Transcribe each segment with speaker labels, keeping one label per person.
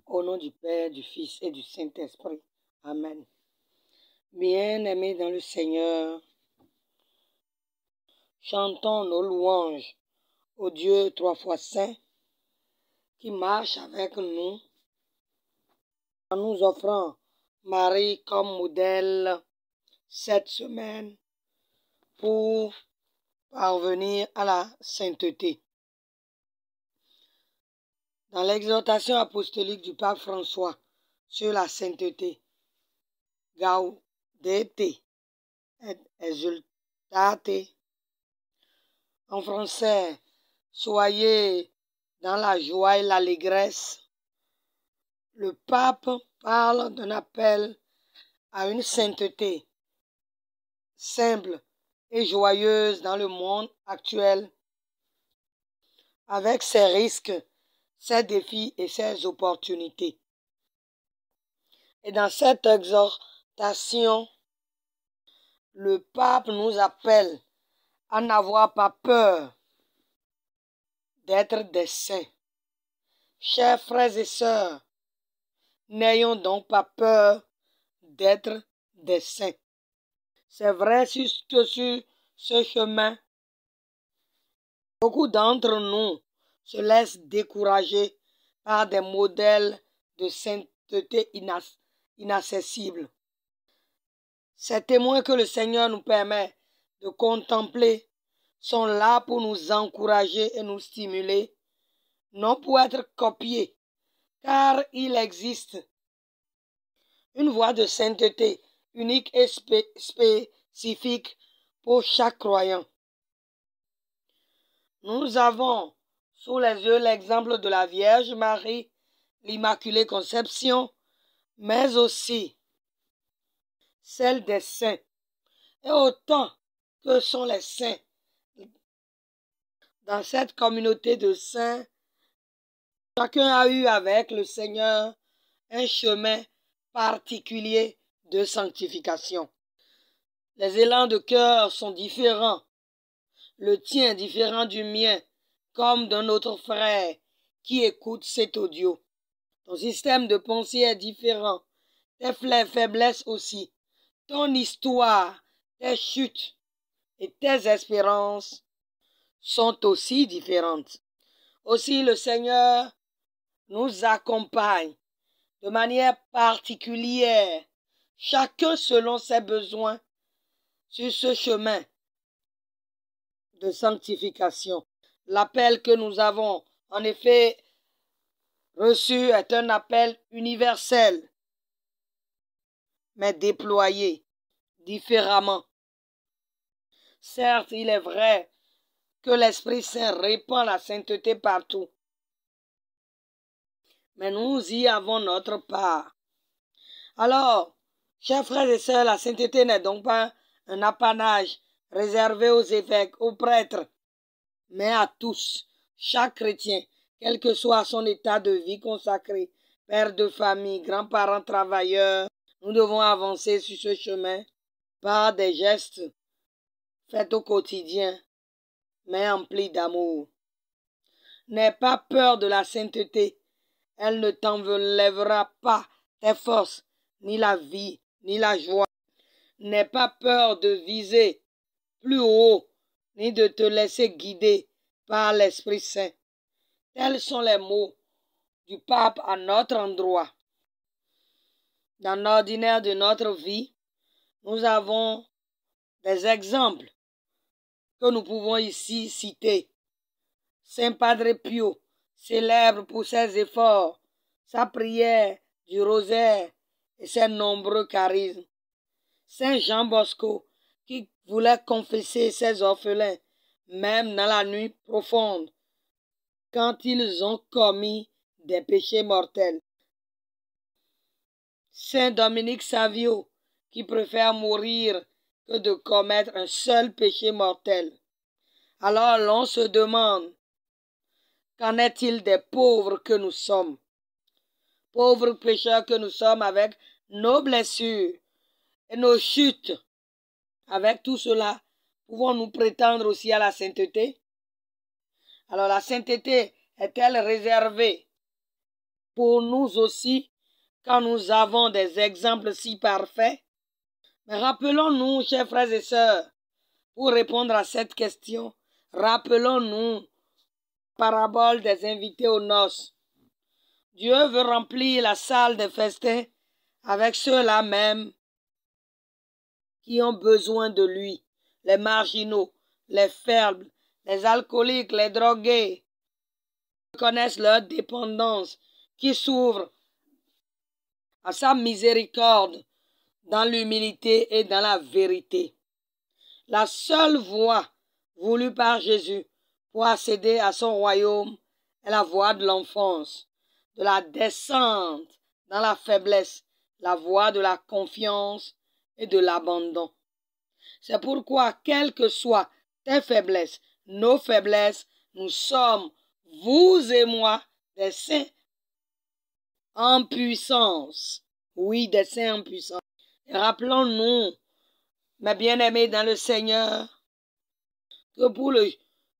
Speaker 1: Au nom du Père, du Fils et du Saint-Esprit. Amen. Bien-aimés dans le Seigneur, chantons nos louanges au Dieu trois fois saint qui marche avec nous en nous offrant Marie comme modèle cette semaine pour parvenir à la sainteté. Dans l'exhortation apostolique du pape François sur la sainteté, Gaudete et exultate, en français, soyez dans la joie et l'allégresse, le pape parle d'un appel à une sainteté simple et joyeuse dans le monde actuel, avec ses risques, ses défis et ses opportunités. Et dans cette exhortation, le pape nous appelle à n'avoir pas peur d'être des saints. Chers frères et sœurs, n'ayons donc pas peur d'être des saints. C'est vrai que sur ce chemin, beaucoup d'entre nous se laissent décourager par des modèles de sainteté inaccessibles. Ces témoins que le Seigneur nous permet de contempler sont là pour nous encourager et nous stimuler, non pour être copiés, car il existe une voie de sainteté unique et spécifique pour chaque croyant. Nous avons sous les yeux l'exemple de la Vierge Marie, l'Immaculée Conception, mais aussi celle des saints. Et autant que sont les saints dans cette communauté de saints, chacun a eu avec le Seigneur un chemin particulier de sanctification. Les élans de cœur sont différents. Le tien différent du mien, comme d'un autre frère qui écoute cet audio. Ton système de pensée est différent. Tes faiblesses aussi. Ton histoire, tes chutes et tes espérances sont aussi différentes. Aussi le Seigneur nous accompagne de manière particulière, chacun selon ses besoins, sur ce chemin de sanctification. L'appel que nous avons en effet reçu est un appel universel, mais déployé différemment. Certes, il est vrai que l'Esprit Saint répand la sainteté partout, mais nous y avons notre part. Alors, chers frères et sœurs, la sainteté n'est donc pas un apanage réservé aux évêques, aux prêtres, mais à tous, chaque chrétien, quel que soit son état de vie consacré, père de famille, grands-parents travailleurs, nous devons avancer sur ce chemin par des gestes faits au quotidien, mais emplis d'amour. N'aie pas peur de la sainteté, elle ne t'enlèvera pas tes forces, ni la vie, ni la joie. N'aie pas peur de viser plus haut, ni de te laisser guider par l'Esprit Saint. Tels sont les mots du pape à notre endroit. Dans l'ordinaire de notre vie, nous avons des exemples que nous pouvons ici citer. Saint Padre Pio, célèbre pour ses efforts, sa prière du rosaire et ses nombreux charismes. Saint Jean Bosco, qui voulait confesser ses orphelins, même dans la nuit profonde, quand ils ont commis des péchés mortels. Saint Dominique Savio, qui préfère mourir que de commettre un seul péché mortel. Alors l'on se demande, qu'en est-il des pauvres que nous sommes? Pauvres pécheurs que nous sommes avec nos blessures et nos chutes. Avec tout cela, pouvons-nous prétendre aussi à la sainteté? Alors la sainteté est-elle réservée pour nous aussi quand nous avons des exemples si parfaits? Mais rappelons-nous, chers frères et sœurs, pour répondre à cette question, rappelons-nous la parabole des invités aux noces. Dieu veut remplir la salle des festins avec ceux-là même qui ont besoin de lui, les marginaux, les faibles, les alcooliques, les drogués, qui connaissent leur dépendance, qui s'ouvrent à sa miséricorde dans l'humilité et dans la vérité. La seule voie voulue par Jésus pour accéder à son royaume est la voie de l'enfance, de la descente dans la faiblesse, la voie de la confiance et de l'abandon. C'est pourquoi, quelles que soient tes faiblesses, nos faiblesses, nous sommes, vous et moi, des saints en puissance. Oui, des saints en puissance. Et rappelons-nous, mes bien-aimés dans le Seigneur, que pour le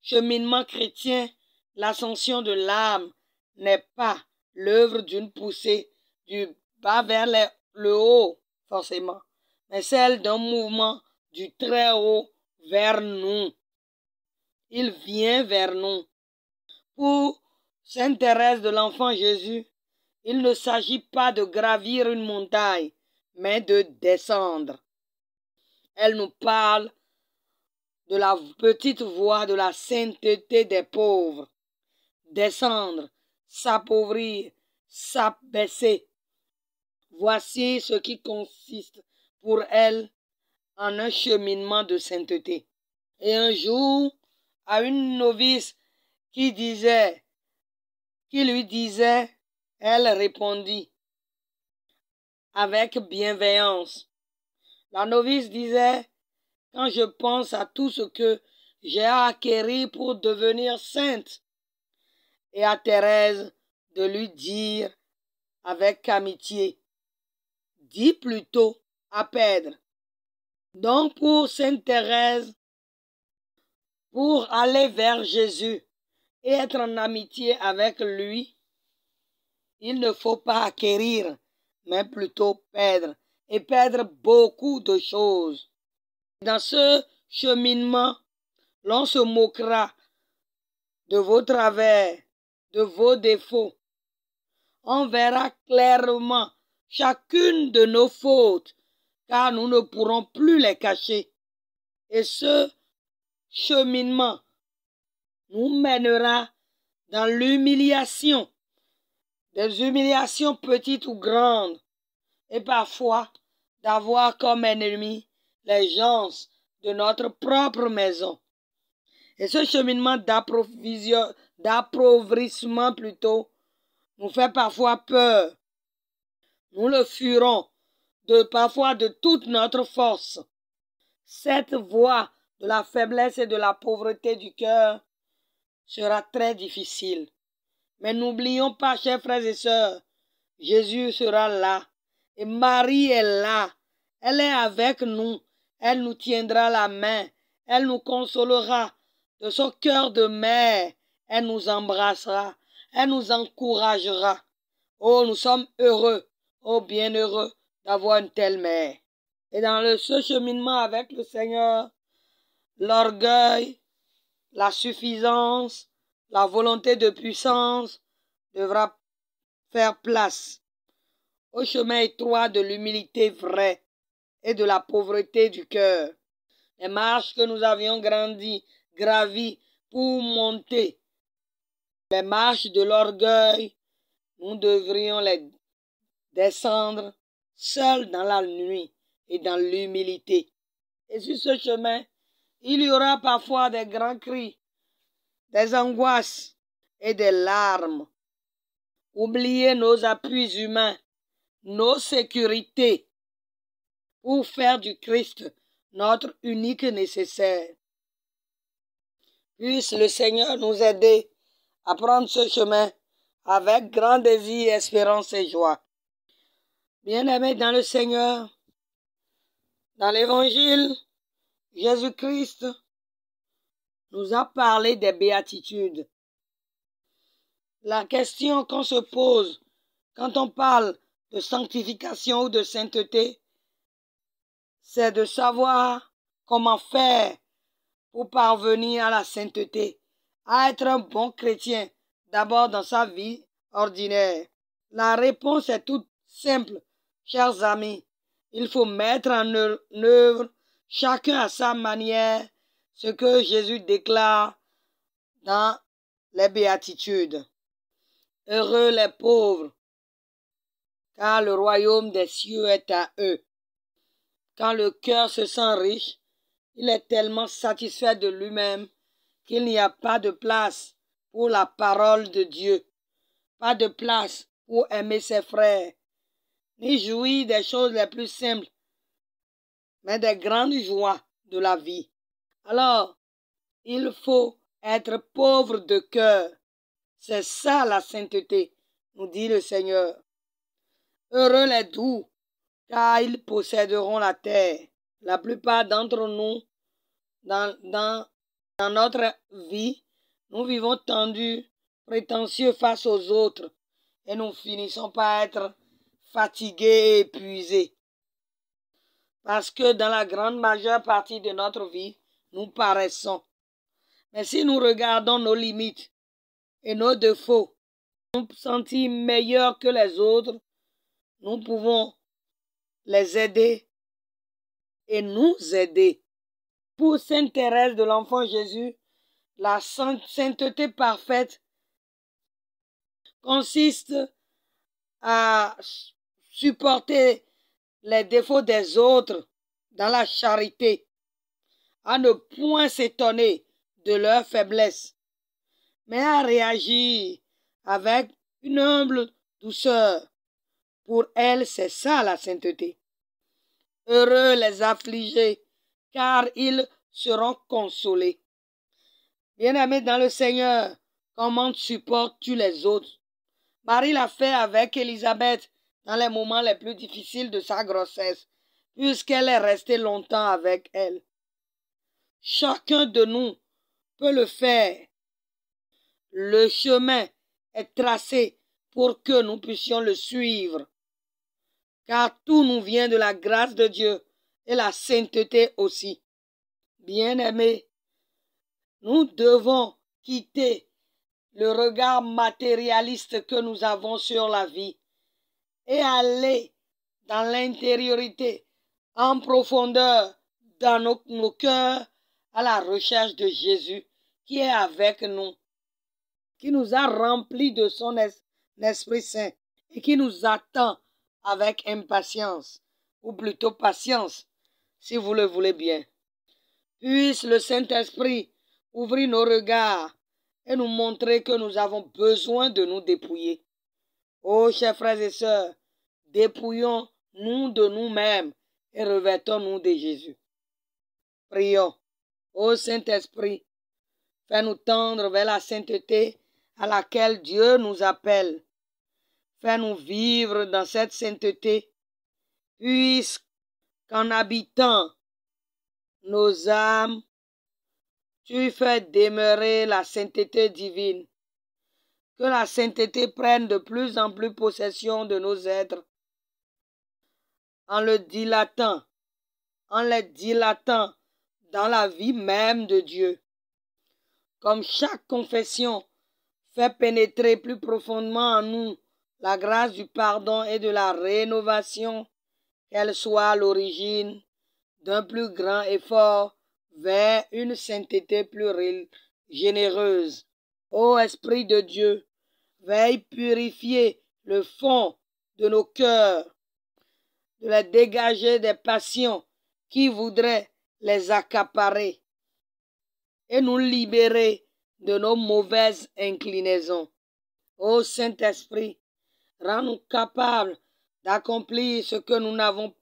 Speaker 1: cheminement chrétien, l'ascension de l'âme n'est pas l'œuvre d'une poussée du bas vers le haut, forcément, mais celle d'un mouvement du très haut vers nous. Il vient vers nous. Pour Sainte Thérèse de l'Enfant Jésus, il ne s'agit pas de gravir une montagne, mais de descendre. Elle nous parle de la petite voie de la sainteté des pauvres. Descendre, s'appauvrir, s'abaisser. Voici ce qui consiste pour elle en un cheminement de sainteté. Et un jour, à une novice qui lui disait, elle répondit avec bienveillance. La novice disait, quand je pense à tout ce que j'ai acquis pour devenir sainte, et à Thérèse de lui dire avec amitié, dis plutôt à perdre. Donc pour Sainte Thérèse, pour aller vers Jésus et être en amitié avec lui, il ne faut pas acquérir, mais plutôt perdre, et perdre beaucoup de choses. Dans ce cheminement, l'on se moquera de vos travers, de vos défauts. On verra clairement chacune de nos fautes, car nous ne pourrons plus les cacher. Et ce cheminement nous mènera dans l'humiliation, des humiliations petites ou grandes, et parfois d'avoir comme ennemis les gens de notre propre maison. Et ce cheminement d'appauvrissement plutôt nous fait parfois peur. Nous le fuirons parfois de toute notre force. Cette voie de la faiblesse et de la pauvreté du cœur sera très difficile. Mais n'oublions pas, chers frères et sœurs, Jésus sera là et Marie est là. Elle est avec nous. Elle nous tiendra la main. Elle nous consolera de son cœur de mère. Elle nous embrassera. Elle nous encouragera. Oh, nous sommes heureux, oh bienheureux d'avoir une telle mère. Et dans ce cheminement avec le Seigneur, l'orgueil, la suffisance, la volonté de puissance devra faire place au chemin étroit de l'humilité vraie et de la pauvreté du cœur. Les marches que nous avions gravies pour monter, les marches de l'orgueil, nous devrions les descendre seuls dans la nuit et dans l'humilité. Et sur ce chemin, il y aura parfois des grands cris, des angoisses et des larmes. Oubliez nos appuis humains, nos sécurités, pour faire du Christ notre unique nécessaire. Puisse le Seigneur nous aider à prendre ce chemin avec grand désir, espérance et joie. Bien-aimés dans le Seigneur, dans l'Évangile, Jésus-Christ nous a parlé des béatitudes. La question qu'on se pose Quand on parle de sanctification ou de sainteté, c'est de savoir comment faire pour parvenir à la sainteté, à être un bon chrétien, d'abord dans sa vie ordinaire. La réponse est toute simple, chers amis. Il faut mettre en œuvre, chacun à sa manière, ce que Jésus déclare dans les béatitudes. Heureux les pauvres, car le royaume des cieux est à eux. Quand le cœur se sent riche, il est tellement satisfait de lui-même qu'il n'y a pas de place pour la parole de Dieu, pas de place pour aimer ses frères, ni jouir des choses les plus simples, mais des grandes joies de la vie. Alors, il faut être pauvre de cœur. C'est ça la sainteté, nous dit le Seigneur. Heureux les doux, car ils posséderont la terre. La plupart d'entre nous, dans notre vie, nous vivons tendus, prétentieux face aux autres, et nous finissons par être fatigués et épuisés. Parce que dans la grande majeure partie de notre vie, nous paraissons. Mais si nous regardons nos limites et nos défauts, nous sentir meilleurs que les autres, nous pouvons les aider et nous aider. Pour Sainte Thérèse de l'Enfant Jésus, la sainteté parfaite consiste à supporter les défauts des autres dans la charité, à ne point s'étonner de leur faiblesse, mais à réagir avec une humble douceur. Pour elle, c'est ça la sainteté. Heureux les affligés, car ils seront consolés. Bien-aimés dans le Seigneur, comment supportes-tu les autres? Marie l'a fait avec Élisabeth dans les moments les plus difficiles de sa grossesse, puisqu'elle est restée longtemps avec elle. Chacun de nous peut le faire. Le chemin est tracé pour que nous puissions le suivre, car tout nous vient de la grâce de Dieu et la sainteté aussi. Bien-aimés, nous devons quitter le regard matérialiste que nous avons sur la vie et aller dans l'intériorité, en profondeur, dans nos cœurs, à la recherche de Jésus qui est avec nous, qui nous a remplis de son Esprit Saint et qui nous attend avec impatience, ou plutôt patience, si vous le voulez bien. Puisse le Saint-Esprit ouvrir nos regards et nous montrer que nous avons besoin de nous dépouiller. Oh, chers frères et sœurs, dépouillons-nous de nous-mêmes et revêtons-nous de Jésus. Prions. Ô Saint-Esprit, fais-nous tendre vers la sainteté à laquelle Dieu nous appelle. Fais-nous vivre dans cette sainteté, puisqu'en habitant nos âmes, tu fais demeurer la sainteté divine. Que la sainteté prenne de plus en plus possession de nos êtres, en les dilatant dans la vie même de Dieu. Comme chaque confession fait pénétrer plus profondément en nous la grâce du pardon et de la rénovation, qu'elle soit à l'origine d'un plus grand effort vers une sainteté plus généreuse. Ô Esprit de Dieu, veille purifier le fond de nos cœurs, de les dégager des passions qui voudraient les accaparer et nous libérer de nos mauvaises inclinaisons. Ô Saint-Esprit, rends-nous capables d'accomplir ce que nous n'avons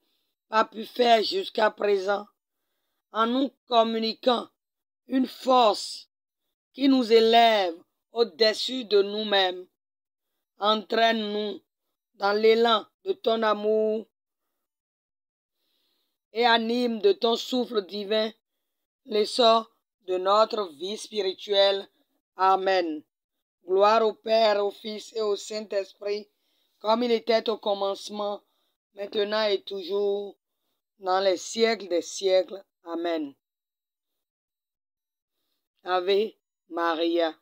Speaker 1: pas pu faire jusqu'à présent, en nous communiquant une force qui nous élève au-dessus de nous-mêmes. Entraîne-nous dans l'élan de ton amour et anime de ton souffle divin l'essor de notre vie spirituelle. Amen. Gloire au Père, au Fils et au Saint-Esprit, comme il était au commencement, maintenant et toujours, dans les siècles des siècles. Amen. Ave Maria.